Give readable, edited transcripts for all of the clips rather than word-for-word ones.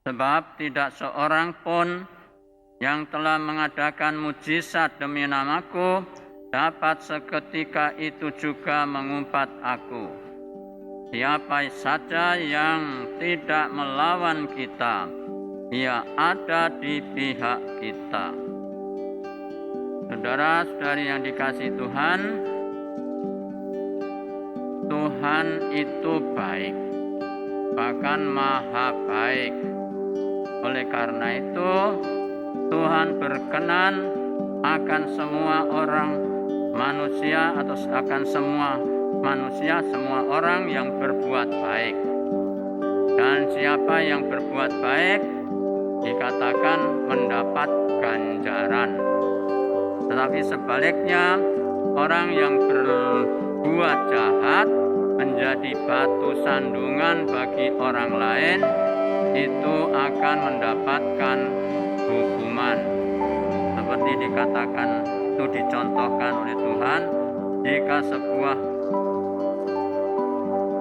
Sebab tidak seorang pun yang telah mengadakan mujizat demi namaku dapat seketika itu juga mengumpat aku. Siapa saja yang tidak melawan kita, ia ada di pihak kita. Saudara-saudari yang dikasihi Tuhan, Tuhan itu baik, bahkan maha baik. Oleh karena itu, Tuhan berkenan akan semua orang manusia atau akan semua manusia, semua orang yang berbuat baik. Dan siapa yang berbuat baik dikatakan mendapat ganjaran. Tetapi sebaliknya, orang yang berbuat jahat menjadi batu sandungan bagi orang lain, itu akan mendapatkan hukuman. Seperti dikatakan, itu dicontohkan oleh Tuhan, jika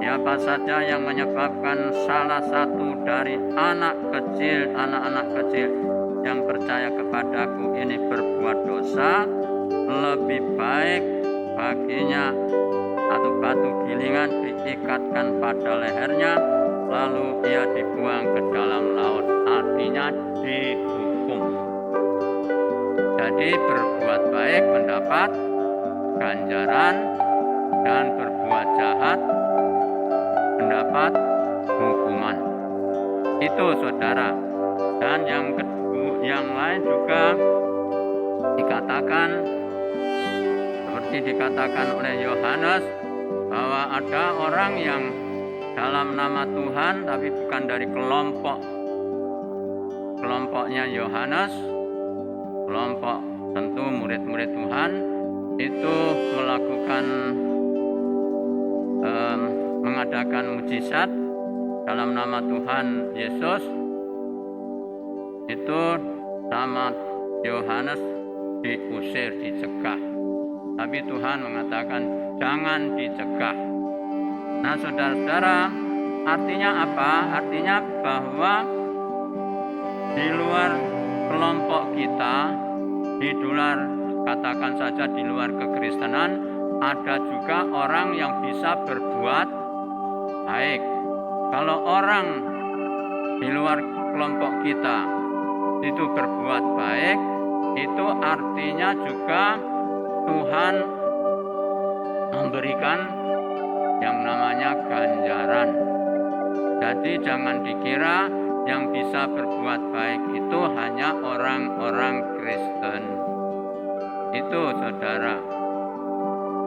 siapa saja yang menyebabkan salah satu dari anak-anak kecil yang percaya kepadaku ini berbuat dosa, lebih baik baginya atau batu gilingan diikatkan pada lehernya, lalu ia dibuang ke dalam laut. Artinya dihukum. Jadi berbuat baik mendapat ganjaran, dan berbuat jahat mendapat hukuman. Itu saudara. Dan yang lain juga dikatakan, seperti dikatakan oleh Yohanes, bahwa ada orang yang dalam nama Tuhan tapi bukan dari kelompoknya Yohanes, kelompok tentu murid-murid Tuhan, itu melakukan mengadakan mujizat dalam nama Tuhan Yesus. Itu sama Yohanes diusir, dicegah. Tapi Tuhan mengatakan jangan dicegah. Nah saudara-saudara, artinya apa? Artinya bahwa di luar kelompok kita, di luar, katakan saja di luar kekristenan, ada juga orang yang bisa berbuat baik. Kalau orang di luar kelompok kita itu berbuat baik, itu artinya juga Tuhan memberikan yang namanya ganjaran. Jadi jangan dikira yang bisa berbuat baik itu hanya orang-orang Kristen. Itu saudara.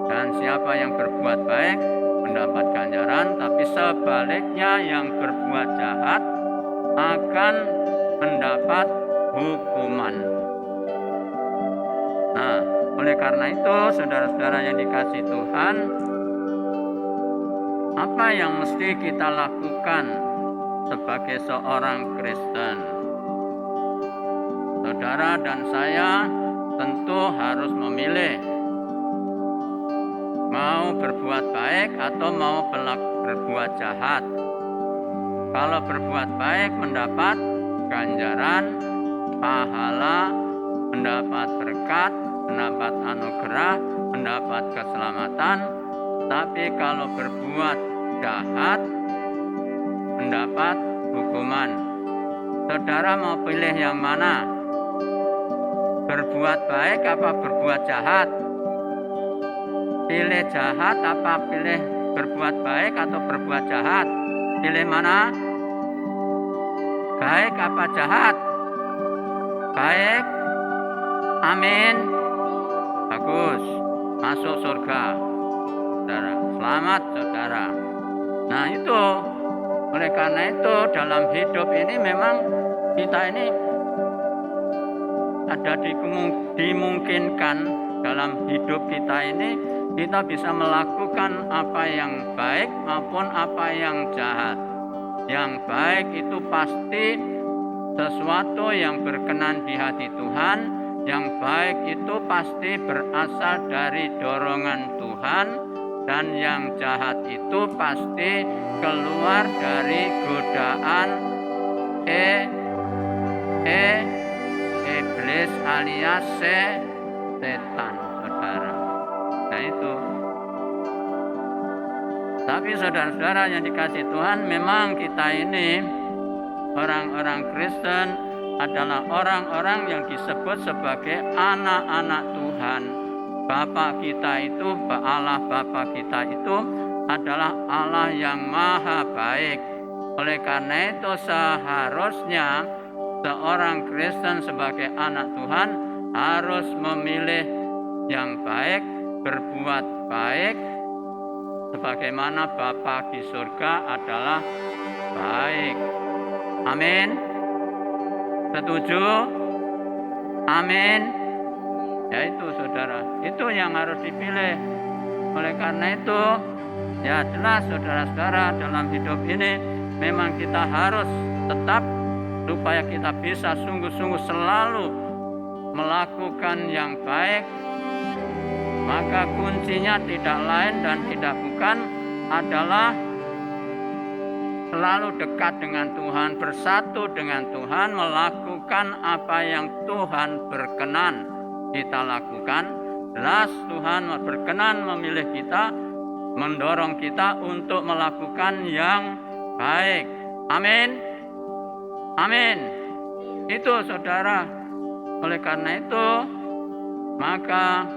Dan siapa yang berbuat baik mendapat ganjaran, tapi sebaliknya yang berbuat jahat akan mendapat hukuman. Nah, oleh karena itu saudara-saudara yang dikasihi Tuhan, apa yang mesti kita lakukan sebagai seorang Kristen? Saudara dan saya tentu harus memilih mau berbuat baik atau mau berbuat jahat. Kalau berbuat baik mendapat ganjaran, pahala, mendapat berkat, mendapat anugerah, mendapat keselamatan. Tapi kalau berbuat jahat mendapat hukuman. Saudara mau pilih yang mana? Berbuat baik apa berbuat jahat? Pilih jahat apa pilih berbuat baik atau berbuat jahat? Pilih mana? Baik apa jahat? Baik. Amin. Bagus. Masuk surga. Saudara, selamat saudara. Nah itu, oleh karena itu dalam hidup ini memang kita ini ada dimungkinkan dalam hidup kita ini kita bisa melakukan apa yang baik maupun apa yang jahat. Yang baik itu pasti sesuatu yang berkenan di hati Tuhan. Yang baik itu pasti berasal dari dorongan Tuhan. Dan yang jahat itu pasti keluar dari godaan iblis alias setan, saudara. Nah itu. Tapi saudara-saudara yang dikasih Tuhan, memang kita ini orang-orang Kristen adalah orang-orang yang disebut sebagai anak-anak Tuhan. Bapa kita itu, Allah Bapa kita itu adalah Allah yang maha baik. Oleh karena itu seharusnya seorang Kristen sebagai anak Tuhan harus memilih yang baik, berbuat baik, sebagaimana Bapa di surga adalah baik. Amin. Setuju? Amin. Ya itu saudara, itu yang harus dipilih. Oleh karena itu, ya jelas saudara-saudara, dalam hidup ini memang kita harus tetap supaya kita bisa sungguh-sungguh selalu melakukan yang baik. Maka kuncinya tidak lain dan tidak bukan adalah selalu dekat dengan Tuhan, bersatu dengan Tuhan, melakukan apa yang Tuhan berkenan kita lakukan. Jelas Tuhan berkenan memilih kita, mendorong kita untuk melakukan yang baik. Amin. Amin. Itu saudara. Oleh karena itu, maka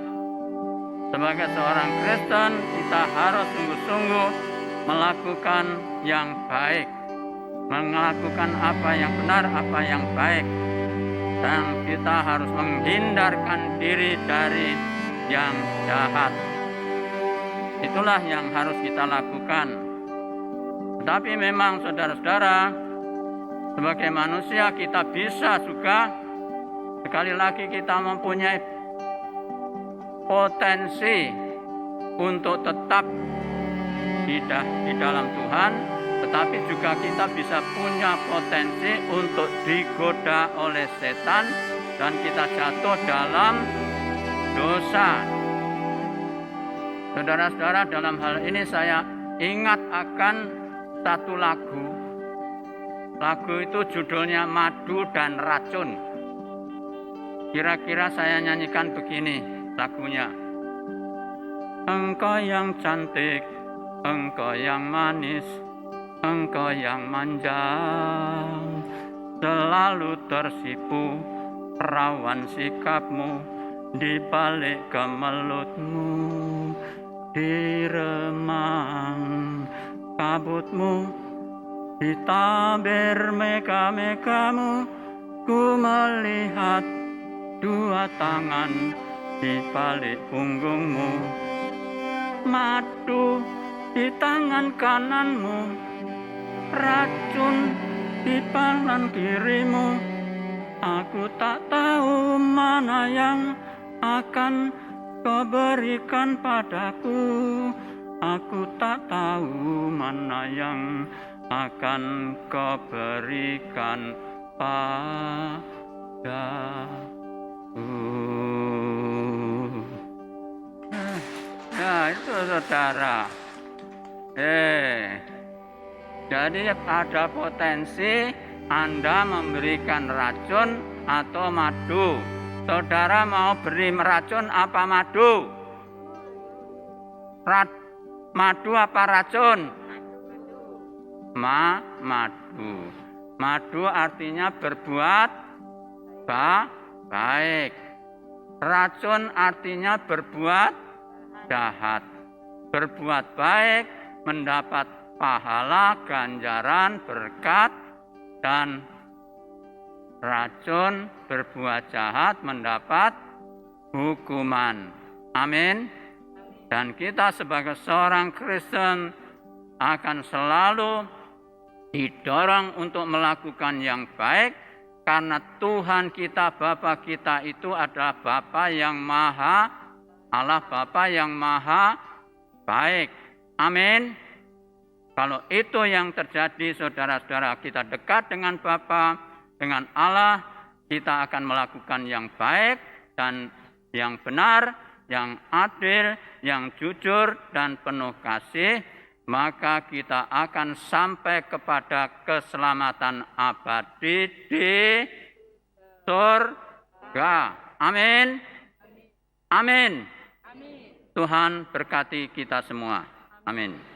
sebagai seorang Kristen kita harus sungguh-sungguh melakukan yang baik, melakukan apa yang benar, apa yang baik, dan kita harus menghindarkan diri dari yang jahat. Itulah yang harus kita lakukan. Tetapi memang saudara-saudara, sebagai manusia kita bisa juga, sekali lagi kita mempunyai potensi untuk tetap di dalam Tuhan, tetapi juga kita bisa punya potensi untuk digoda oleh setan dan kita jatuh dalam dosa. Saudara-saudara, dalam hal ini saya ingat akan satu lagu. Lagu itu judulnya Madu dan Racun. Kira-kira saya nyanyikan begini lagunya. Engkau yang cantik, engkau yang manis, engkau yang manja, selalu tersipu rawan sikapmu, di balik kemelutmu, di remang kabutmu, di tabir mega-megamu, ku melihat dua tangan di balik punggungmu, madu di tangan kananmu, racun di tangan kirimu. Aku tak tahu mana yang akan kau berikan padaku. Aku tak tahu mana yang akan kau berikan padaku. Nah itu saudara. Jadi ada potensi Anda memberikan racun atau madu. Saudara mau beri racun apa madu? Madu apa racun? Madu. Madu artinya berbuat baik. Racun artinya berbuat jahat. Berbuat baik mendapat pahala, ganjaran, berkat, dan racun berbuat jahat mendapat hukuman. Amin. Dan kita sebagai seorang Kristen akan selalu didorong untuk melakukan yang baik, karena Tuhan kita, Bapa kita itu adalah Bapa yang maha, Allah Bapa yang maha baik. Amin. Kalau itu yang terjadi, saudara-saudara, kita dekat dengan Bapa, dengan Allah, kita akan melakukan yang baik dan yang benar, yang adil, yang jujur dan penuh kasih, maka kita akan sampai kepada keselamatan abadi di surga. Amin. Amin. Tuhan berkati kita semua. Amin.